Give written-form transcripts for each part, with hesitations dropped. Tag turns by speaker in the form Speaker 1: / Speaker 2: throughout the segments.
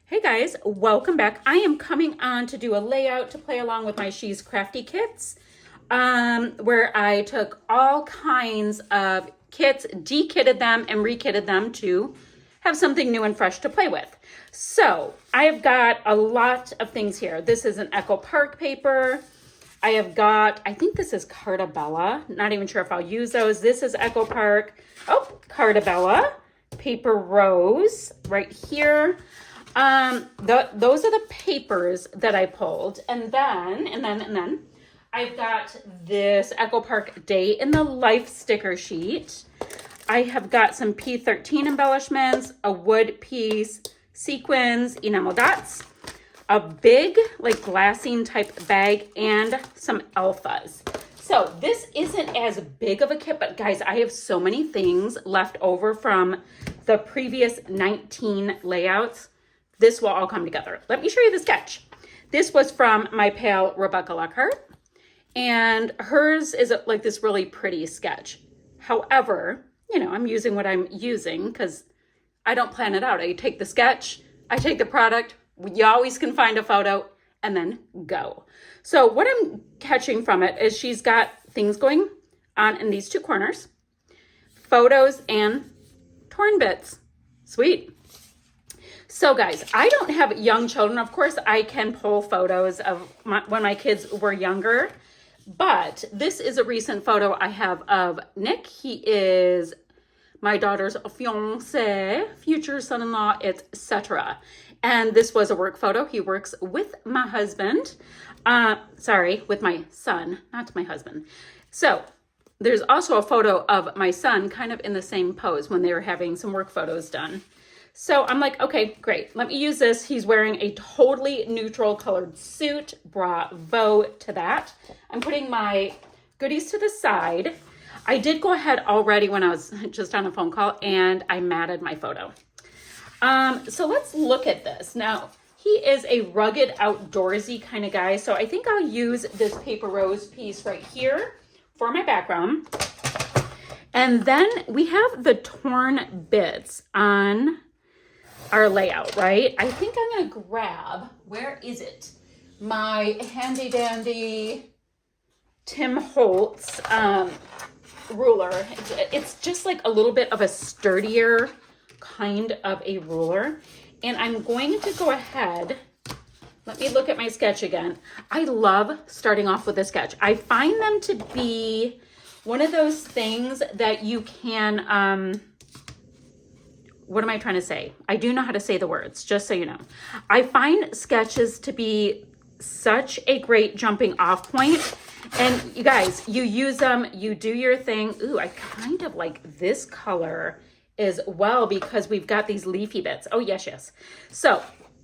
Speaker 1: Hey guys, welcome back. I am coming on to do a layout to play along with my She's Crafty kits, where I took all kinds of kits, de-kitted them, and re-kitted them to have something new and fresh to play with. So I've got a lot of things here. This is an Echo Park paper. I have got, I think this is Cartabella. Not even sure if I'll use those. This is Echo Park. Oh, Cartabella. Paper Rose right here. Those are the papers that I pulled. And then I've got this Echo Park Day in the Life sticker sheet. I have got some P13 embellishments, a wood piece, sequins, enamel dots, a big like glassine type bag, and some alphas. So this isn't as big of a kit, but guys, I have so many things left over from the previous 19 layouts. This will all come together. Let me show you the sketch. This was from my pal, Rebecca Lockhart, and hers is like this really pretty sketch. However, you know, I'm using what I'm using because I don't plan it out. I take the sketch, I take the product, you always can find a photo, and then go. So what I'm catching from it is she's got things going on in these two corners, photos and torn bits. Sweet. So guys, I don't have young children. Of course, I can pull photos of when my kids were younger, but this is a recent photo I have of Nick. He is my daughter's fiance, future son-in-law, etc. And this was a work photo. He works with my husband. With my son, not my husband. So there's also a photo of my son kind of in the same pose when they were having some work photos done. So I'm like, okay, great. Let me use this. He's wearing a totally neutral colored suit. Bravo to that. I'm putting my goodies to the side. I did go ahead already when I was just on a phone call and I matted my photo. So let's look at this. Now, he is a rugged outdoorsy kind of guy. So I think I'll use this paper rose piece right here for my background. And then we have the torn bits on our layout, right? I think I'm gonna grab, where is it? My handy dandy Tim Holtz ruler. It's just like a little bit of a sturdier kind of a ruler. And I'm going to go ahead, let me look at my sketch again. I love starting off with a sketch. I find them to be one of those things that you can, what am I trying to say? I do know how to say the words, just so you know. I find sketches to be such a great jumping off point. And you guys, you use them, you do your thing. Ooh, I kind of like this color as well because we've got these leafy bits. Oh, yes, yes. So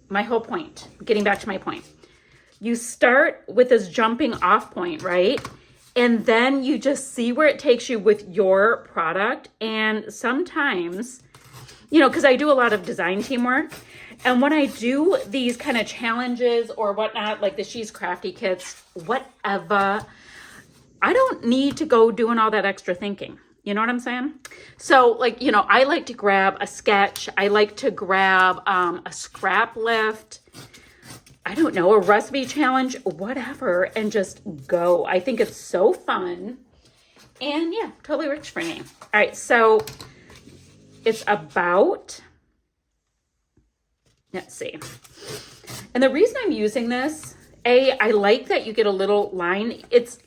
Speaker 1: my whole point, getting back to my point, you start with this jumping off point, right? And then you just see where it takes you with your product. And sometimes, you know, because I do a lot of design teamwork. And when I do these kind of challenges or whatnot, like the She's Crafty kits, whatever, I don't need to go doing all that extra thinking. You know what I'm saying? So like, you know, I like to grab a sketch. I like to grab a scrap lift. I don't know, a recipe challenge, whatever, and just go. I think it's so fun. And yeah, totally works for me. All right, so it's about, let's see. And the reason I'm using this, I like that you get a little line. It's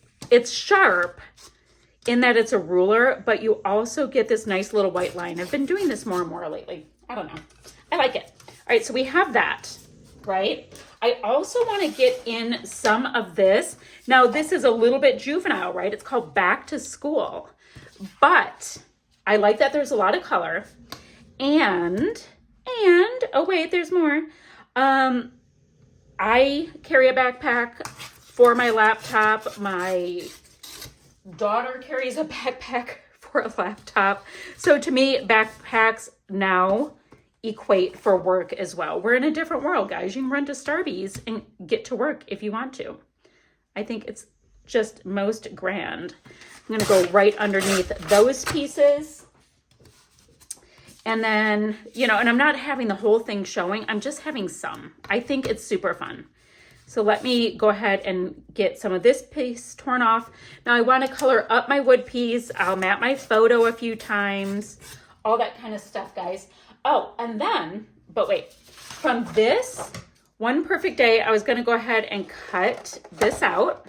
Speaker 1: sharp in that it's a ruler, but you also get this nice little white line. I've been doing this more and more lately. I don't know. I like it. All right, so we have that, right? I also want to get in some of this. Now, this is a little bit juvenile, right? It's called Back to School, but I like that there's a lot of color. And, oh wait, there's more. I carry a backpack for my laptop. My daughter carries a backpack for a laptop. So to me, backpacks now equate for work as well. We're in a different world, guys. You can run to Starbucks and get to work if you want to. I think it's just most grand. I'm going to go right underneath those pieces. And then, you know, and I'm not having the whole thing showing. I'm just having some. I think it's super fun. So let me go ahead and get some of this piece torn off. Now I want to color up my wood piece. I'll map my photo a few times. All that kind of stuff, guys. Oh, and then, but wait. From this one perfect day, I was going to go ahead and cut this out.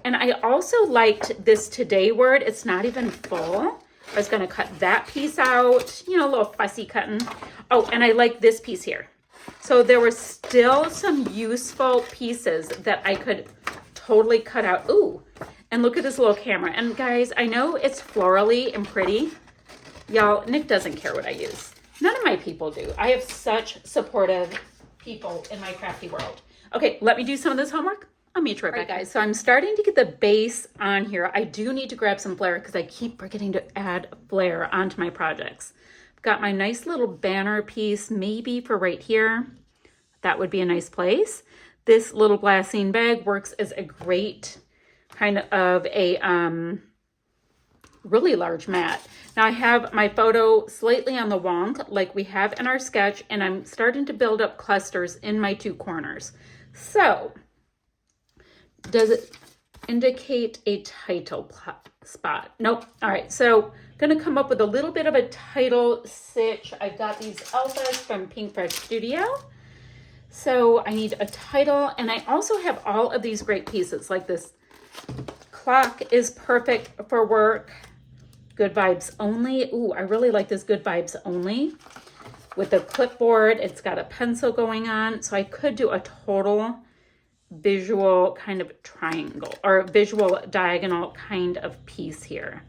Speaker 1: And I also liked this today word. It's not even full. I was going to cut that piece out, you know, a little fussy cutting. Oh, and I like this piece here. So there were still some useful pieces that I could totally cut out. Ooh, and look at this little camera. And guys, I know it's florally and pretty. Y'all, Nick doesn't care what I use. None of my people do. I have such supportive people in my crafty world. Okay, let me do some of this homework. I'll meet you right back, guys. So I'm starting to get the base on here. I do need to grab some flair because I keep forgetting to add flair onto my projects. I've got my nice little banner piece, maybe for right here. That would be a nice place. This little glassine bag works as a great kind of a really large mat. Now I have my photo slightly on the wonk like we have in our sketch, and I'm starting to build up clusters in my two corners. So does it indicate a title spot? Nope. All right, so gonna come up with a little bit of a title stitch. I've got these alphas from Pink Fresh Studio. So I need a title, and I also have all of these great pieces, like this clock is perfect for work. Good vibes only. Ooh, I really like this good vibes only with the clipboard. It's got a pencil going on, so I could do a total visual kind of triangle or visual diagonal kind of piece here.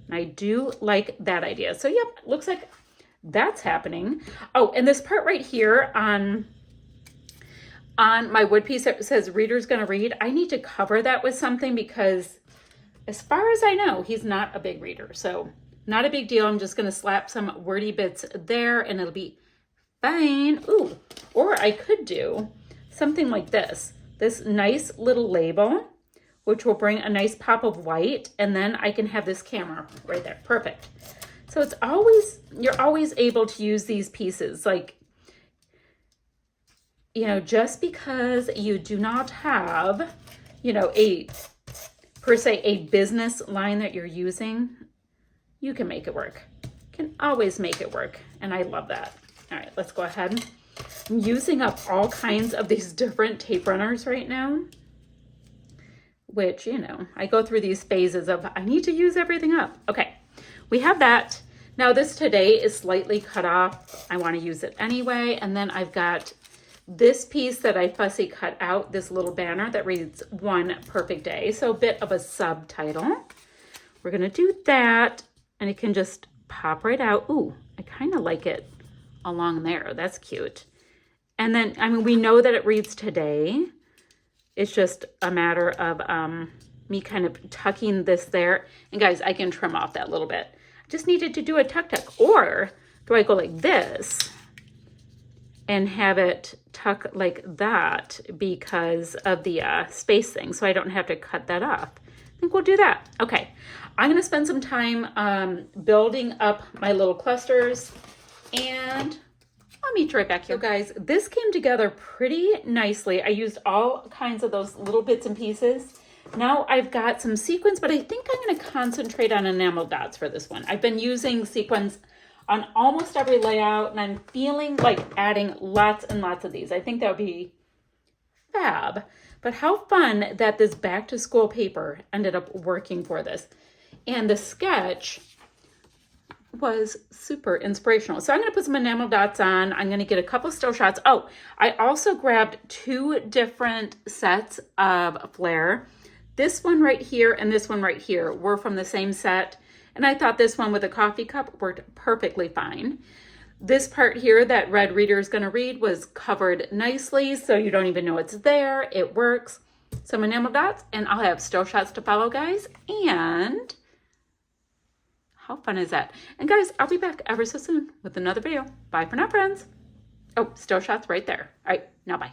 Speaker 1: And I do like that idea. So yep, looks like that's happening. Oh, and this part right here on my wood piece that says reader's gonna read, I need to cover that with something because as far as I know, he's not a big reader. So not a big deal. I'm just gonna slap some wordy bits there and it'll be fine. Ooh, or I could do something like this. This nice little label, which will bring a nice pop of white, and then I can have this camera right there. Perfect. So it's always, you're always able to use these pieces. Like, you know, just because you do not have, you know, per se, a business line that you're using, you can make it work. Can always make it work. And I love that. All right, let's go ahead. I'm using up all kinds of these different tape runners right now, which, you know, I go through these phases of I need to use everything up. Okay, we have that. Now this today is slightly cut off. I want to use it anyway. And then I've got this piece that I fussy cut out, this little banner that reads One Perfect Day. So a bit of a subtitle. We're going to do that, and it can just pop right out. Ooh, I kind of like it along there. That's cute. And then, I mean, we know that it reads today. It's just a matter of me kind of tucking this there. And guys, I can trim off that little bit. I just needed to do a tuck. Or do I go like this and have it tuck like that because of the space thing, so I don't have to cut that off? I think we'll do that. Okay, I'm gonna spend some time building up my little clusters, and I'll meet you right back here. So guys, this came together pretty nicely. I used all kinds of those little bits and pieces. Now I've got some sequins, but I think I'm gonna concentrate on enamel dots for this one. I've been using sequins on almost every layout, and I'm feeling like adding lots and lots of these. I think that would be fab. But how fun that this back to school paper ended up working for this. And the sketch was super inspirational. So I'm going to put some enamel dots on. I'm going to get a couple still shots. Oh, I also grabbed 2 different sets of flair. This one right here and this one right here were from the same set. And I thought this one with a coffee cup worked perfectly fine. This part here that red reader is going to read was covered nicely, so you don't even know it's there. It works. Some enamel dots, and I'll have still shots to follow, guys. And how fun is that? And guys, I'll be back ever so soon with another video. Bye for now, friends. Oh, still shots right there. All right, now bye.